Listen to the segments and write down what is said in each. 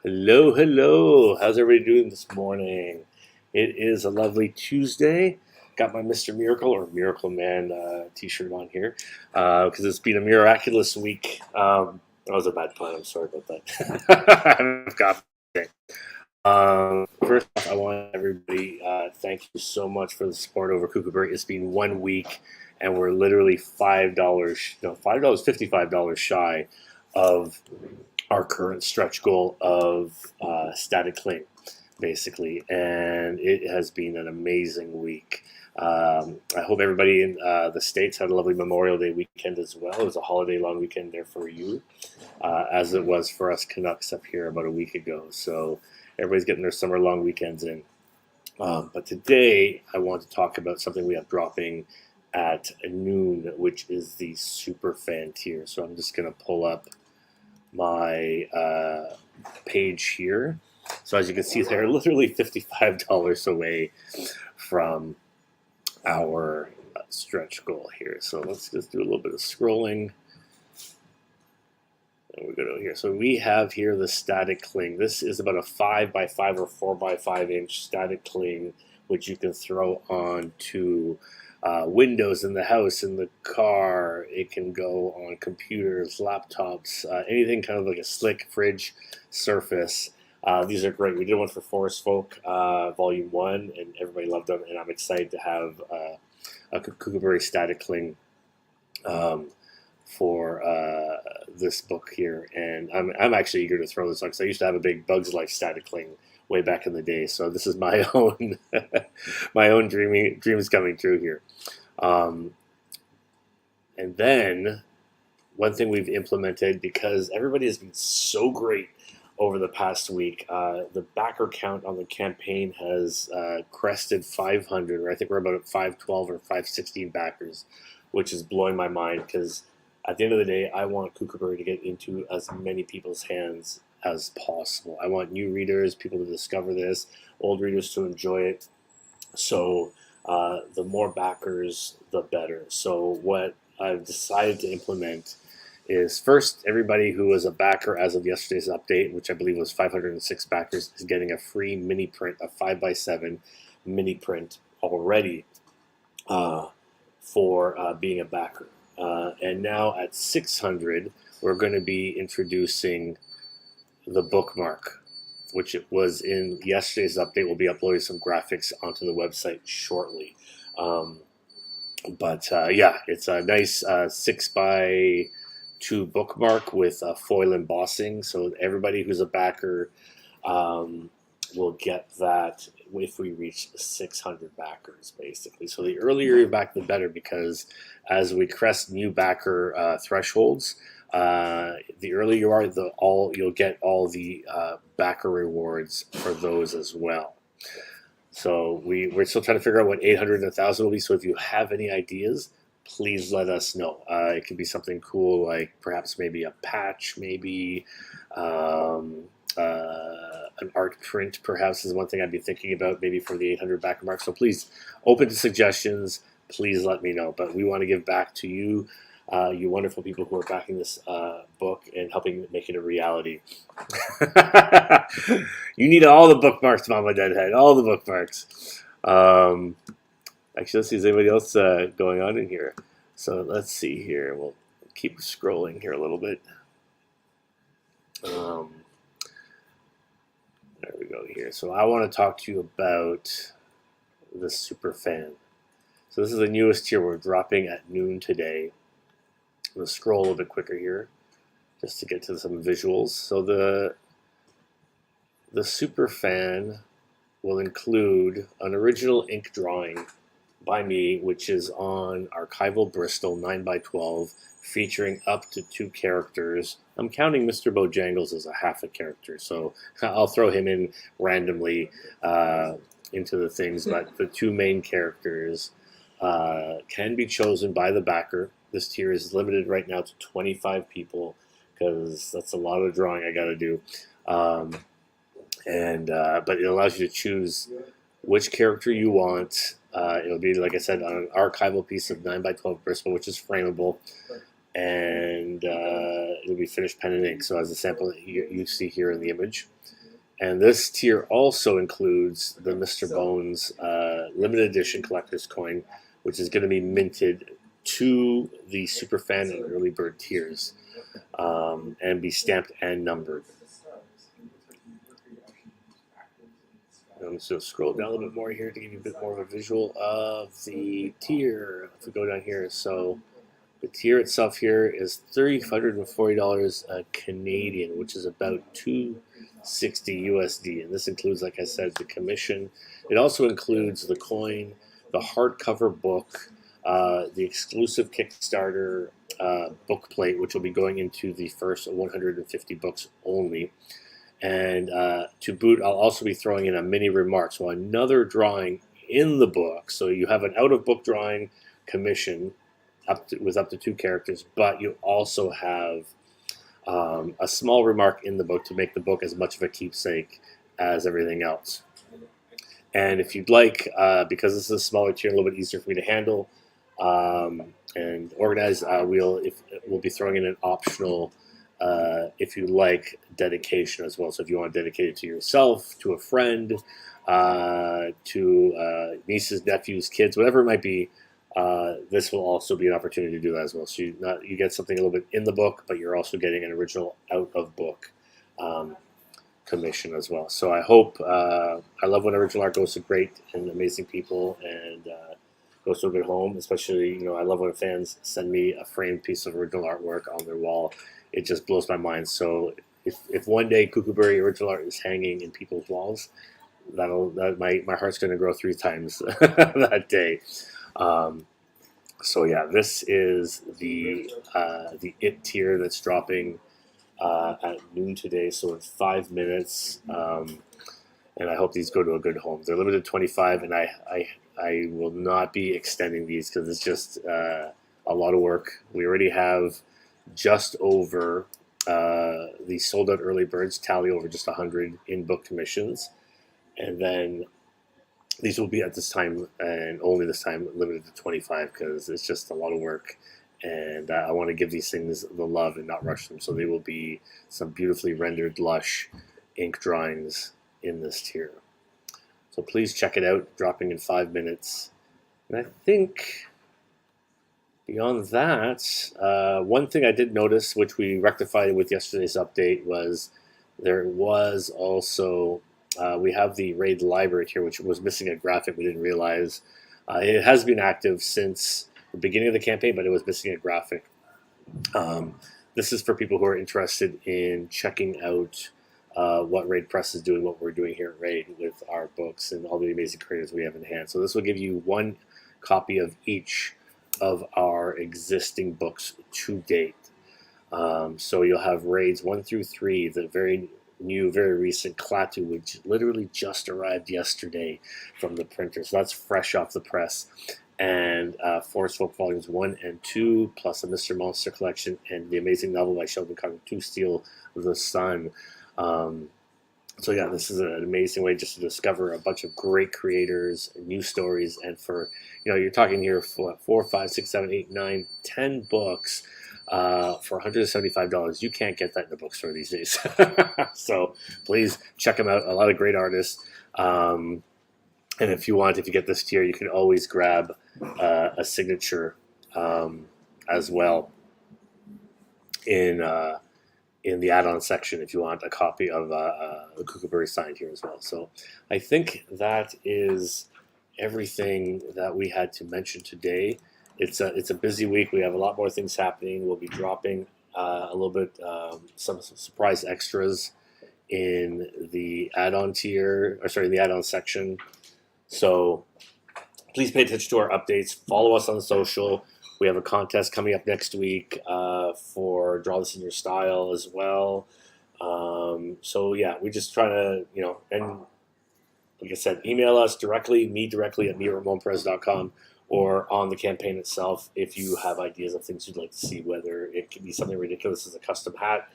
Hello, hello. How's everybody doing this morning? It is a lovely Tuesday. Got my Mr. Miracle or Miracle Man t-shirt on here because it's been a miraculous week. That was a bad pun. I'm sorry about that. I've got first off, I want everybody thank you so much for the support over KUKUBURI. It's been 1 week, and we're literally $55 shy of our current stretch goal of static cling, basically, and it has been an amazing week. I hope everybody in the States had a lovely Memorial Day weekend as well. It was a holiday long weekend there for you, as it was for us Canucks up here about a week ago. So everybody's getting their summer long weekends in. But today I want to talk about something we have dropping at noon, which is the super fan tier. So I'm just going to pull up my page here. So as you can see, they're literally $55 away from our stretch goal here. So let's just do a little bit of scrolling. And we go to here. So we have here the static cling. This is about a 5x5 or 4x5 inch static cling, which you can throw onto windows in the house, in the car. It can go on computers, laptops, anything kind of like a slick fridge surface. These are great. We did one for Forest Folk Volume 1, and everybody loved them, and I'm excited to have a KUKUBURI static cling for this book here, and I'm actually eager to throw this on because I used to have a big Bugs Life static cling way back in the day. So this is my own my own dreams coming true here. And then one thing we've implemented, because everybody has been so great over the past week, the backer count on the campaign has crested 500, or I think we're about at 512 or 516 backers, which is blowing my mind because at the end of the day, I want KUKUBURI to get into as many people's hands as possible. I want new readers, people to discover this, old readers to enjoy it. So the more backers, the better. So what I've decided to implement is, first, everybody who was a backer as of yesterday's update, which I believe was 506 backers, is getting a free mini print, a 5x7 mini print already for being a backer. And now at 600, we're going to be introducing the bookmark, which it was in yesterday's update. We'll be uploading some graphics onto the website shortly. Yeah, it's a nice 6x2 bookmark with foil embossing. So everybody who's a backer will get that if we reach 600 backers, basically. So the earlier you back, the better, because as we crest new backer thresholds, the earlier you are, you'll get all the backer rewards for those as well. So we're still trying to figure out what 800 and 1,000 will be. So if you have any ideas, please let us know. It could be something cool, like perhaps maybe a patch, maybe an art print, perhaps, is one thing I'd be thinking about, maybe for the 800 backer mark. So please, open to suggestions. Please let me know. But we want to give back to you, you wonderful people who are backing this book and helping make it a reality. You need all the bookmarks, Mama Deadhead. All the bookmarks. Actually, let's see, is anybody else going on in here? So let's see here. We'll keep scrolling here a little bit. There we go here. So I want to talk to you about the super fan. So this is the newest tier we're dropping at noon today. I'm going to scroll a little bit quicker here just to get to some visuals. So the super fan will include an original ink drawing by me, which is on Archival Bristol 9x12, featuring up to 2 characters. I'm counting Mr. Bojangles as a half a character, so I'll throw him in randomly into the things, but the 2 main characters can be chosen by the backer. This tier is limited right now to 25 people, because that's a lot of drawing I got to do. But it allows you to choose which character you want. It'll be, like I said, on an archival piece of 9x12 Bristol, which is frameable, and it'll be finished pen and ink. So as a sample you see here in the image. And this tier also includes the Mr. Bones limited edition collector's coin, which is going to be minted to the Superfan and Early Bird tiers and be stamped and numbered. I'm just going to scroll down a little bit more here to give you a bit more of a visual of the tier. If we go down here, so the tier itself here is $340 Canadian, which is about $260 USD, and this includes, like I said, the commission. It also includes the coin, the hardcover book, the exclusive Kickstarter book plate, which will be going into the first 150 books only. And to boot, I'll also be throwing in a mini remark, so another drawing in the book. So you have an out-of-book drawing commission with up to 2 characters, but you also have a small remark in the book to make the book as much of a keepsake as everything else. And if you'd like, because this is a smaller tier, a little bit easier for me to handle and organize, we'll be throwing in an optional, if you like, dedication as well. So if you want to dedicate it to yourself, to a friend, to nieces, nephews, kids, whatever it might be, this will also be an opportunity to do that as well. So you get something a little bit in the book, but you're also getting an original out-of-book commission as well. So I hope, I love when original art goes to great and amazing people and goes to a good home. Especially, I love when fans send me a framed piece of original artwork on their wall. It just blows my mind. So if one day KUKUBURI original art is hanging in people's walls, my heart's going to grow 3 times that day. So yeah, this is the IT tier that's dropping at noon today, so in 5 minutes. And I hope these go to a good home. They're limited 25, and I will not be extending these because it's just a lot of work. We already have just over the sold out early birds tally over just 100 in book commissions, and then these will be at this time and only this time limited to 25 because it's just a lot of work, and I want to give these things the love and not rush them. So they will be some beautifully rendered lush ink drawings in this tier. So please check it out, dropping in 5 minutes. And I think beyond that, one thing I did notice, which we rectified with yesterday's update, was there was also, we have the raid library here, which was missing a graphic we didn't realize. It has been active since the beginning of the campaign, but it was missing a graphic. This is for people who are interested in checking out what Raid Press is doing, what we're doing here at Raid with our books and all the amazing creators we have in hand. So this will give you 1 copy of each of our existing books to date. So you'll have Raids 1 through 3, the very new, very recent Klaatu, which literally just arrived yesterday from the printer. So that's fresh off the press. And Forest Folk Volumes 1 and 2, plus a Mr. Monster collection, and the amazing novel by Sheldon Carter, To Steal the Sun. So yeah, this is an amazing way just to discover a bunch of great creators, new stories, and for, you're talking here for 4, 5, 6, 7, 8, 9, 10 books for $175. You can't get that in the bookstore these days. So please check them out. A lot of great artists. And if you get this tier, you can always grab a signature as well in the add-on section if you want a copy of the KUKUBURI signed here as well. So I think that is everything that we had to mention today. It's a busy week. We have a lot more things happening. We'll be dropping a little bit some surprise extras in the add-on tier, or sorry, in the add-on section. So please pay attention to our updates. Follow us on social. We have a contest coming up next week for Draw This in Your Style as well. So yeah, we just try to, and like I said, email us directly, me directly at me@ramonperez.com, or on the campaign itself if you have ideas of things you'd like to see, whether it could be something ridiculous as a custom hat,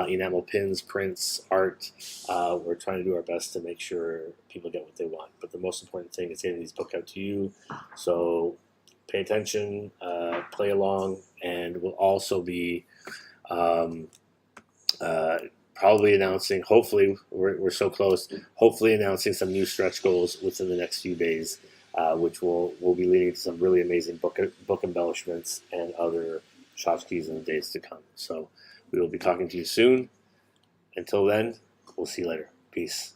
enamel pins, prints, art. We're trying to do our best to make sure people get what they want. But the most important thing is getting these books out to you. So pay attention, play along, and we'll also be probably announcing, hopefully, we're so close, hopefully announcing some new stretch goals within the next few days, which will be leading to some really amazing book embellishments and other tchotchkes in the days to come. So we will be talking to you soon. Until then, we'll see you later. Peace.